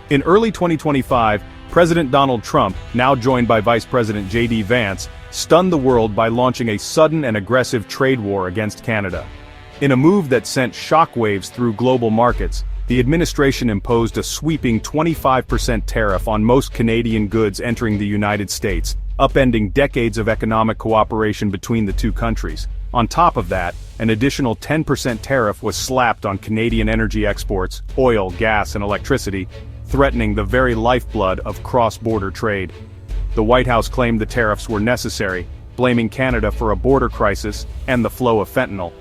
In early 2025, President Donald Trump, now joined by Vice President J.D. Vance, stunned the world by launching a sudden and aggressive trade war against Canada. In a move that sent shockwaves through global markets, the administration imposed a sweeping 25% tariff on most Canadian goods entering the United States, upending decades of economic cooperation between the two countries. On top of that, an additional 10% tariff was slapped on Canadian energy exports, oil, gas, and electricity, threatening the very lifeblood of cross-border trade. The White House claimed the tariffs were necessary, blaming Canada for a border crisis and the flow of fentanyl.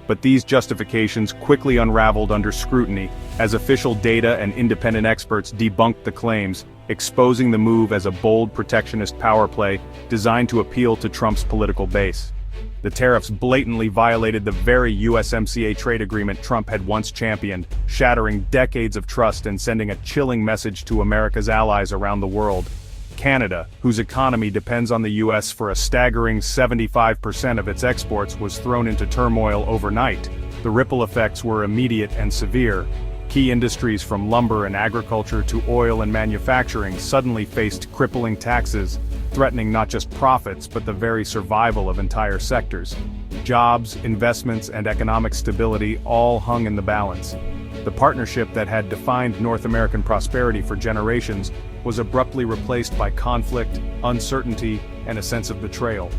But these justifications quickly unraveled under scrutiny, as official data and independent experts debunked the claims, exposing the move as a bold protectionist power play designed to appeal to Trump's political base. The tariffs blatantly violated the very USMCA trade agreement Trump had once championed, shattering decades of trust and sending a chilling message to America's allies around the world. Canada, whose economy depends on the U.S. for a staggering 75% of its exports, was thrown into turmoil overnight. The ripple effects were immediate and severe. Key industries from lumber and agriculture to oil and manufacturing suddenly faced crippling taxes, threatening not just profits but the very survival of entire sectors. Jobs, investments, and economic stability all hung in the balance. The partnership that had defined North American prosperity for generations was abruptly replaced by conflict, uncertainty, and a sense of betrayal.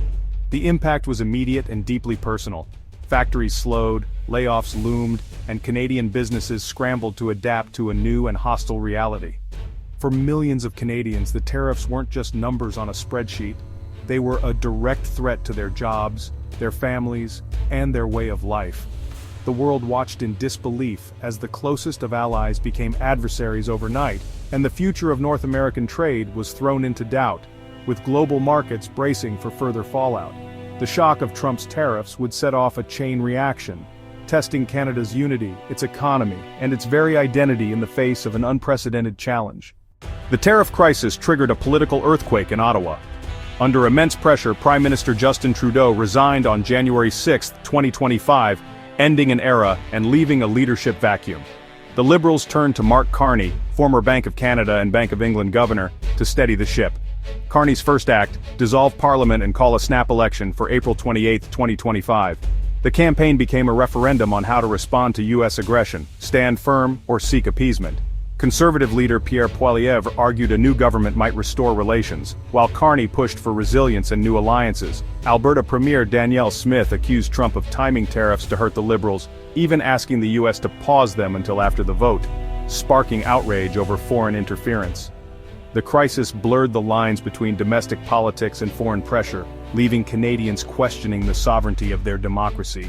The impact was immediate and deeply personal. Factories slowed, layoffs loomed, and Canadian businesses scrambled to adapt to a new and hostile reality. For millions of Canadians, the tariffs weren't just numbers on a spreadsheet. They were a direct threat to their jobs, their families, and their way of life. The world watched in disbelief as the closest of allies became adversaries overnight, and the future of North American trade was thrown into doubt, with global markets bracing for further fallout. The shock of Trump's tariffs would set off a chain reaction, testing Canada's unity, its economy, and its very identity in the face of an unprecedented challenge. The tariff crisis triggered a political earthquake in Ottawa. Under immense pressure, Prime Minister Justin Trudeau resigned on January 6, 2025, ending an era and leaving a leadership vacuum. The Liberals turned to Mark Carney, former Bank of Canada and Bank of England governor, to steady the ship. Carney's first act, dissolve Parliament and call a snap election for April 28, 2025. The campaign became a referendum on how to respond to U.S. aggression, stand firm or seek appeasement. Conservative leader Pierre Poilievre argued a new government might restore relations, while Carney pushed for resilience and new alliances. Alberta Premier Danielle Smith accused Trump of timing tariffs to hurt the Liberals, even asking the U.S. to pause them until after the vote, sparking outrage over foreign interference. The crisis blurred the lines between domestic politics and foreign pressure, leaving Canadians questioning the sovereignty of their democracy.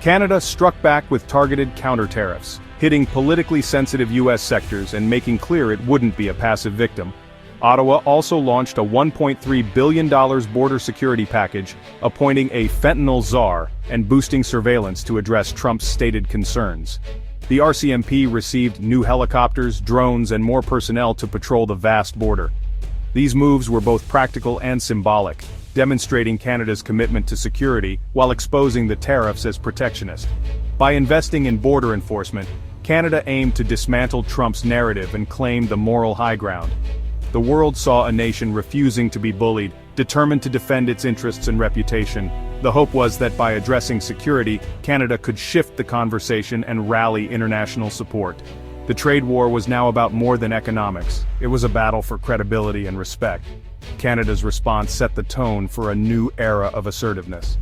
Canada struck back with targeted counter-tariffs, hitting politically sensitive U.S. sectors and making clear it wouldn't be a passive victim. Ottawa also launched a $1.3 billion border security package, appointing a fentanyl czar and boosting surveillance to address Trump's stated concerns. The RCMP received new helicopters, drones, and more personnel to patrol the vast border. These moves were both practical and symbolic, demonstrating Canada's commitment to security while exposing the tariffs as protectionist. By investing in border enforcement, Canada aimed to dismantle Trump's narrative and claim the moral high ground. The world saw a nation refusing to be bullied, determined to defend its interests and reputation. The hope was that by addressing security, Canada could shift the conversation and rally international support. The trade war was now about more than economics. It was a battle for credibility and respect. Canada's response set the tone for a new era of assertiveness.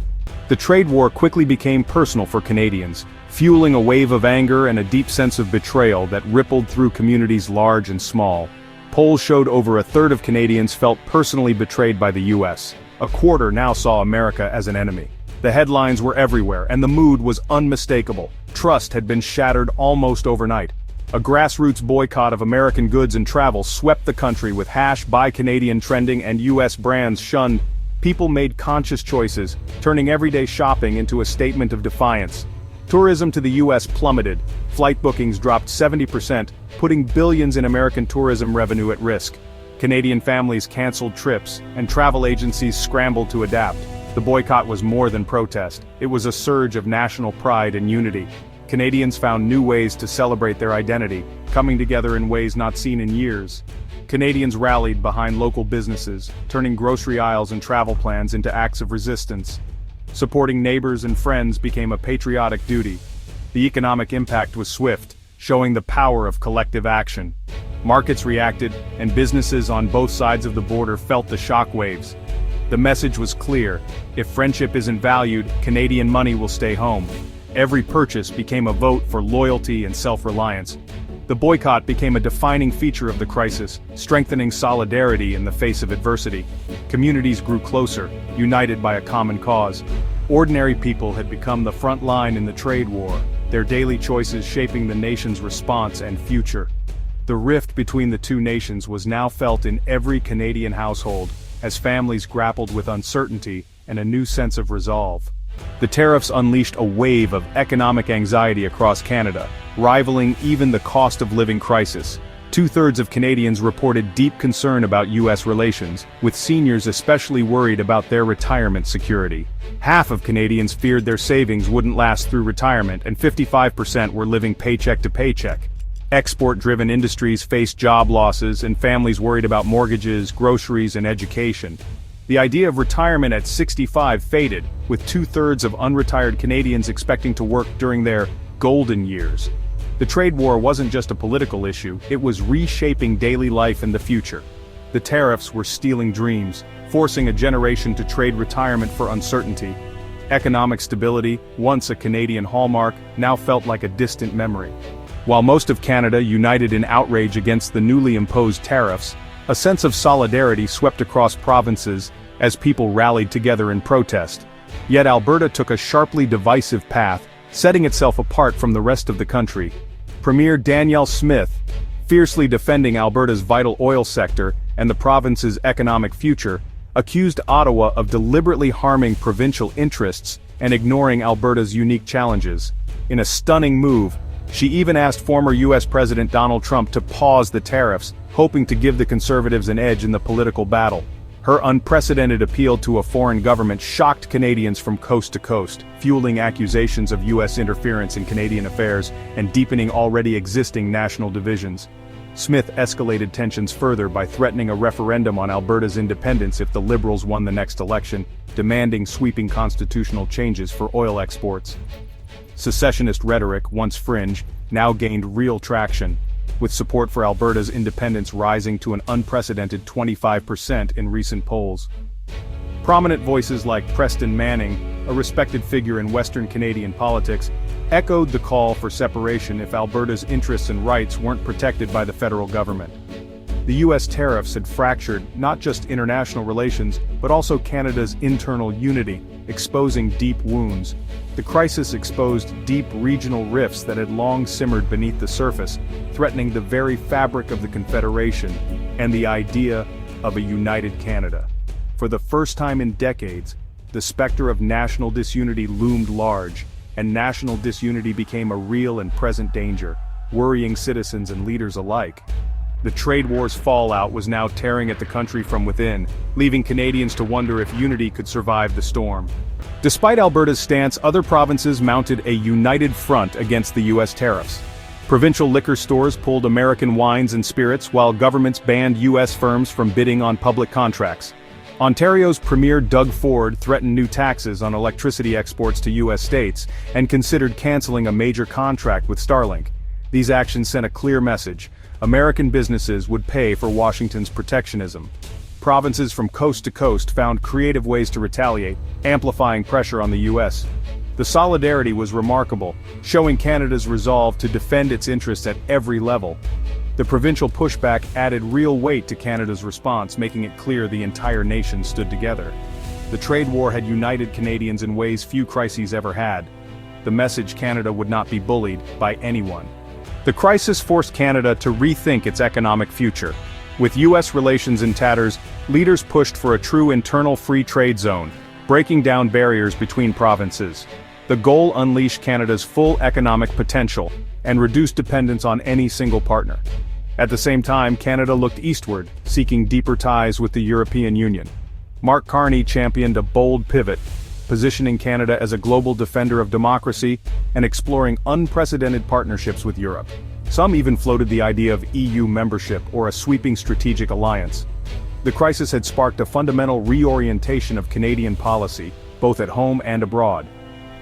The trade war quickly became personal for Canadians, fueling a wave of anger and a deep sense of betrayal that rippled through communities large and small. Polls showed over a third of Canadians felt personally betrayed by the U.S. A quarter now saw America as an enemy. The headlines were everywhere, and the mood was unmistakable. Trust had been shattered almost overnight. A grassroots boycott of American goods and travel swept the country with #Buy Canadian trending and U.S. brands shunned. People made conscious choices, turning everyday shopping into a statement of defiance. Tourism to the U.S. plummeted. Flight bookings dropped 70%, putting billions in American tourism revenue at risk. Canadian families canceled trips, and travel agencies scrambled to adapt. The boycott was more than protest. It was a surge of national pride and unity. Canadians found new ways to celebrate their identity, coming together in ways not seen in years. Canadians rallied behind local businesses, turning grocery aisles and travel plans into acts of resistance. Supporting neighbors and friends became a patriotic duty. The economic impact was swift, showing the power of collective action. Markets reacted, and businesses on both sides of the border felt the shockwaves. The message was clear: if friendship isn't valued, Canadian money will stay home. Every purchase became a vote for loyalty and self-reliance. The boycott became a defining feature of the crisis, strengthening solidarity in the face of adversity. Communities grew closer, united by a common cause. Ordinary people had become the front line in the trade war, their daily choices shaping the nation's response and future. The rift between the two nations was now felt in every Canadian household, as families grappled with uncertainty and a new sense of resolve. The tariffs unleashed a wave of economic anxiety across Canada, rivaling even the cost of living crisis. Two-thirds of Canadians reported deep concern about U.S. relations, with seniors especially worried about their retirement security. Half of Canadians feared their savings wouldn't last through retirement, and 55% were living paycheck to paycheck. Export-driven industries faced job losses, and families worried about mortgages, groceries, and education. The idea of retirement at 65 faded, with two-thirds of unretired Canadians expecting to work during their golden years. The trade war wasn't just a political issue, it was reshaping daily life in the future. The tariffs were stealing dreams, forcing a generation to trade retirement for uncertainty. Economic stability, once a Canadian hallmark, now felt like a distant memory. While most of Canada united in outrage against the newly imposed tariffs, a sense of solidarity swept across provinces as people rallied together in protest. Yet Alberta took a sharply divisive path, setting itself apart from the rest of the country. Premier Danielle Smith, fiercely defending Alberta's vital oil sector and the province's economic future, accused Ottawa of deliberately harming provincial interests and ignoring Alberta's unique challenges. In a stunning move, she even asked former U.S. President Donald Trump to pause the tariffs, hoping to give the Conservatives an edge in the political battle. Her unprecedented appeal to a foreign government shocked Canadians from coast to coast, fueling accusations of U.S. interference in Canadian affairs and deepening already existing national divisions. Smith escalated tensions further by threatening a referendum on Alberta's independence if the Liberals won the next election, demanding sweeping constitutional changes for oil exports. Secessionist rhetoric, once fringe, now gained real traction, with support for Alberta's independence rising to an unprecedented 25% in recent polls. Prominent voices like Preston Manning, a respected figure in Western Canadian politics, echoed the call for separation if Alberta's interests and rights weren't protected by the federal government. The U.S. tariffs had fractured not just international relations, but also Canada's internal unity, exposing deep wounds. The crisis exposed deep regional rifts that had long simmered beneath the surface, threatening the very fabric of the Confederation and the idea of a united Canada. For the first time in decades, the specter of national disunity loomed large, and national disunity became a real and present danger, worrying citizens and leaders alike. The trade war's fallout was now tearing at the country from within, leaving Canadians to wonder if unity could survive the storm. Despite Alberta's stance, other provinces mounted a united front against the U.S. tariffs. Provincial liquor stores pulled American wines and spirits, while governments banned U.S. firms from bidding on public contracts. Ontario's Premier Doug Ford threatened new taxes on electricity exports to U.S. states, and considered canceling a major contract with Starlink. These actions sent a clear message: American businesses would pay for Washington's protectionism. Provinces from coast to coast found creative ways to retaliate, amplifying pressure on the U.S. The solidarity was remarkable, showing Canada's resolve to defend its interests at every level. The provincial pushback added real weight to Canada's response, making it clear the entire nation stood together. The trade war had united Canadians in ways few crises ever had. The message: Canada would not be bullied by anyone. The crisis forced Canada to rethink its economic future. With U.S. relations in tatters, leaders pushed for a true internal free trade zone, breaking down barriers between provinces. The goal: unleash Canada's full economic potential and reduce dependence on any single partner. At the same time, Canada looked eastward, seeking deeper ties with the European Union. Mark Carney championed a bold pivot, positioning Canada as a global defender of democracy and exploring unprecedented partnerships with Europe. Some even floated the idea of EU membership or a sweeping strategic alliance. The crisis had sparked a fundamental reorientation of Canadian policy, both at home and abroad.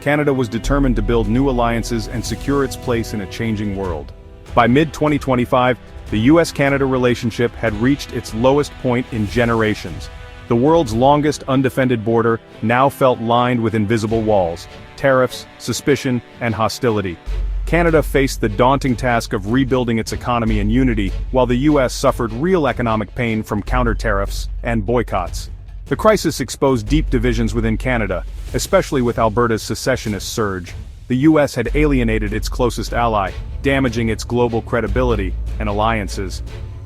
Canada was determined to build new alliances and secure its place in a changing world. By mid-2025, the US-Canada relationship had reached its lowest point in generations. The world's longest undefended border now felt lined with invisible walls, tariffs, suspicion, and hostility. Canada faced the daunting task of rebuilding its economy and unity, while the US suffered real economic pain from counter-tariffs and boycotts. The crisis exposed deep divisions within Canada, especially with Alberta's secessionist surge. The US had alienated its closest ally, damaging its global credibility and alliances.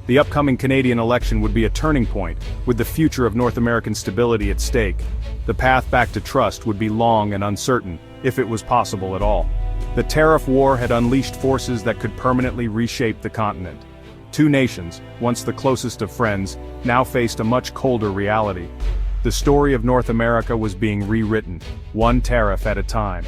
The upcoming Canadian election would be a turning point, with the future of North American stability at stake. The path back to trust would be long and uncertain, if it was possible at all. The tariff war had unleashed forces that could permanently reshape the continent. Two nations, once the closest of friends, now faced a much colder reality. The story of North America was being rewritten, one tariff at a time.